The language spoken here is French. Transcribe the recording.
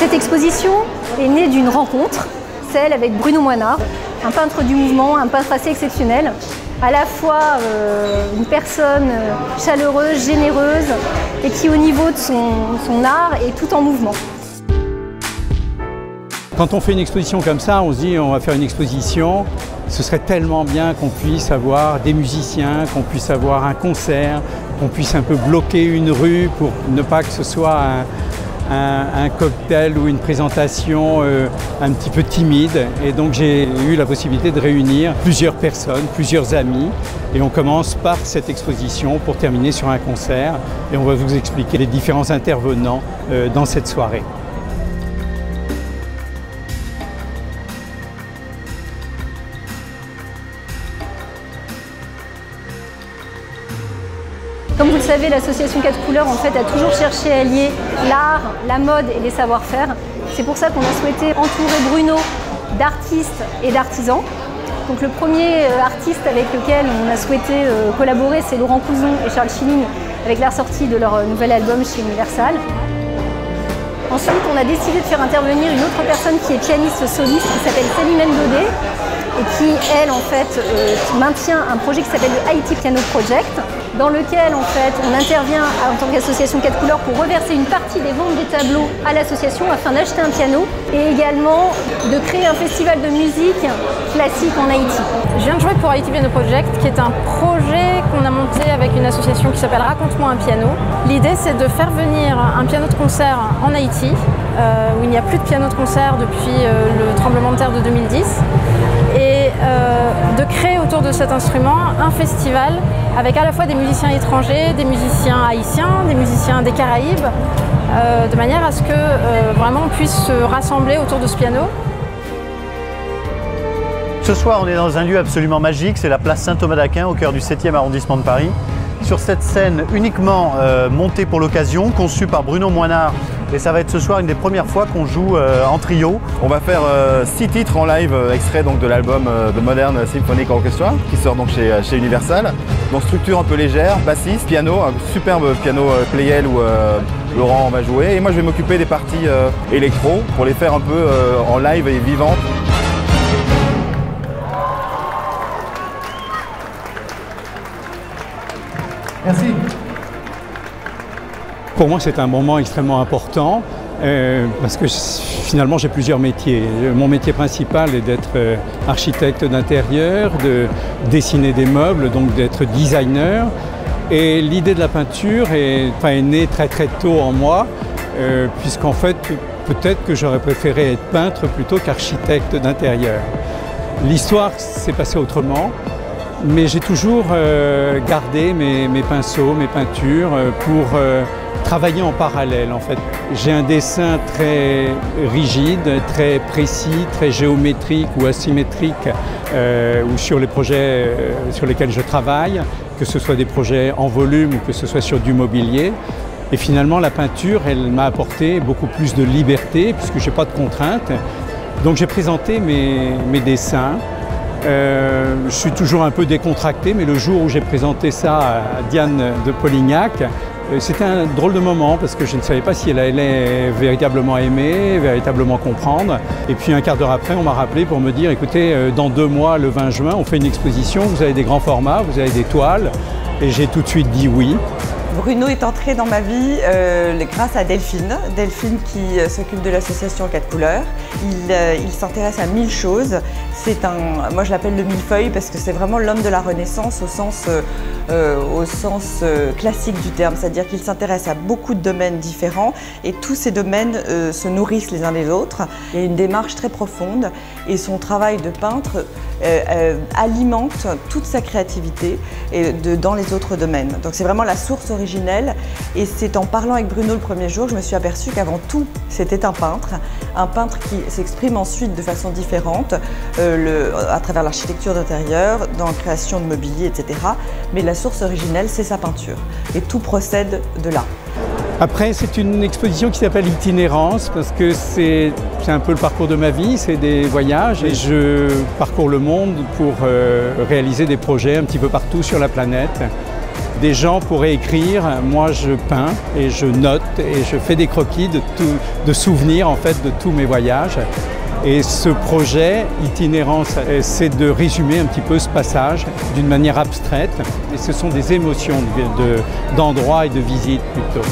Cette exposition est née d'une rencontre, celle avec Bruno Moinard, un peintre du mouvement, un peintre assez exceptionnel, à la fois une personne chaleureuse, généreuse et qui au niveau de son art est tout en mouvement. Quand on fait une exposition comme ça, on se dit on va faire une exposition, ce serait tellement bien qu'on puisse avoir des musiciens, qu'on puisse avoir un concert, qu'on puisse un peu bloquer une rue pour ne pas que ce soit un cocktail ou une présentation un petit peu timide. Et donc j'ai eu la possibilité de réunir plusieurs personnes, plusieurs amis. Et on commence par cette exposition pour terminer sur un concert. Et on va vous expliquer les différents intervenants dans cette soirée. Comme vous le savez, l'association 4 couleurs en fait, a toujours cherché à lier l'art, la mode et les savoir-faire. C'est pour ça qu'on a souhaité entourer Bruno d'artistes et d'artisans. Donc le premier artiste avec lequel on a souhaité collaborer, c'est Laurent Couzon et Charles Schilling avec la sortie de leur nouvel album chez Universal. Ensuite, on a décidé de faire intervenir une autre personne qui est pianiste soliste, qui s'appelle Célimène Daudet, et qui, elle, en fait, maintient un projet qui s'appelle le Haïti Piano Project, dans lequel, en fait, on intervient en tant qu'association 4 couleurs pour reverser une partie des ventes des tableaux à l'association afin d'acheter un piano et également de créer un festival de musique classique en Haïti. Je viens de jouer pour Haïti Piano Project, qui est un projet qu'on a monté avec une association qui s'appelle Raconte-moi un piano. L'idée, c'est de faire venir un piano de concert en Haïti, où il n'y a plus de piano de concert depuis le tremblement de terre de 2010, et de créer autour de cet instrument un festival avec à la fois des musiciens étrangers, des musiciens haïtiens, des musiciens des Caraïbes, de manière à ce que vraiment on puisse se rassembler autour de ce piano. Ce soir, on est dans un lieu absolument magique, c'est la place Saint-Thomas d'Aquin au cœur du 7e arrondissement de Paris. Sur cette scène uniquement montée pour l'occasion, conçue par Bruno Moinard, et ça va être ce soir une des premières fois qu'on joue en trio. On va faire 6 titres en live, extraits donc de l'album The Modern Symphonic Orchestra, qui sort donc chez Universal. Donc structure un peu légère, bassiste, piano, un superbe piano Pleyel où Laurent va jouer. Et moi je vais m'occuper des parties électro pour les faire un peu en live et vivantes. Merci. Pour moi, c'est un moment extrêmement important parce que finalement, j'ai plusieurs métiers. Mon métier principal est d'être architecte d'intérieur, de dessiner des meubles, donc d'être designer. Et l'idée de la peinture est née très très tôt en moi, puisqu'en fait, peut-être que j'aurais préféré être peintre plutôt qu'architecte d'intérieur. L'histoire s'est passée autrement. Mais j'ai toujours gardé mes pinceaux, mes peintures pour travailler en parallèle en fait. J'ai un dessin très rigide, très précis, très géométrique ou asymétrique ou sur les projets sur lesquels je travaille, que ce soit des projets en volume ou que ce soit sur du mobilier. Et finalement la peinture, elle m'a apporté beaucoup plus de liberté puisque je n'ai pas de contraintes. Donc j'ai présenté mes dessins. Je suis toujours un peu décontracté, mais le jour où j'ai présenté ça à Diane de Polignac, c'était un drôle de moment parce que je ne savais pas si elle allait véritablement aimer, véritablement comprendre. Et puis un quart d'heure après, on m'a rappelé pour me dire, écoutez, dans 2 mois, le 20 juin, on fait une exposition, vous avez des grands formats, vous avez des toiles. Et j'ai tout de suite dit oui. Bruno est entré dans ma vie grâce à Delphine. Delphine qui s'occupe de l'association 4 couleurs. Il s'intéresse à 1000 choses. Moi je l'appelle le millefeuille parce que c'est vraiment l'homme de la Renaissance au sens classique du terme. C'est-à-dire qu'il s'intéresse à beaucoup de domaines différents et tous ces domaines se nourrissent les uns des autres. Il y a une démarche très profonde et son travail de peintre alimente toute sa créativité dans les autres domaines. Donc c'est vraiment la source originelle et c'est en parlant avec Bruno le premier jour que je me suis aperçue qu'avant tout c'était un peintre qui s'exprime ensuite de façon différente à travers l'architecture d'intérieur, dans la création de mobilier, etc. Mais la source originelle c'est sa peinture et tout procède de là. Après, c'est une exposition qui s'appelle Itinérance parce que c'est un peu le parcours de ma vie, c'est des voyages et je parcours le monde pour réaliser des projets un petit peu partout sur la planète. Des gens pourraient écrire, moi je peins et je note et je fais des croquis de souvenirs en fait de tous mes voyages. Et ce projet itinérant, c'est de résumer un petit peu ce passage d'une manière abstraite. Et ce sont des émotions d'endroits et de visites plutôt.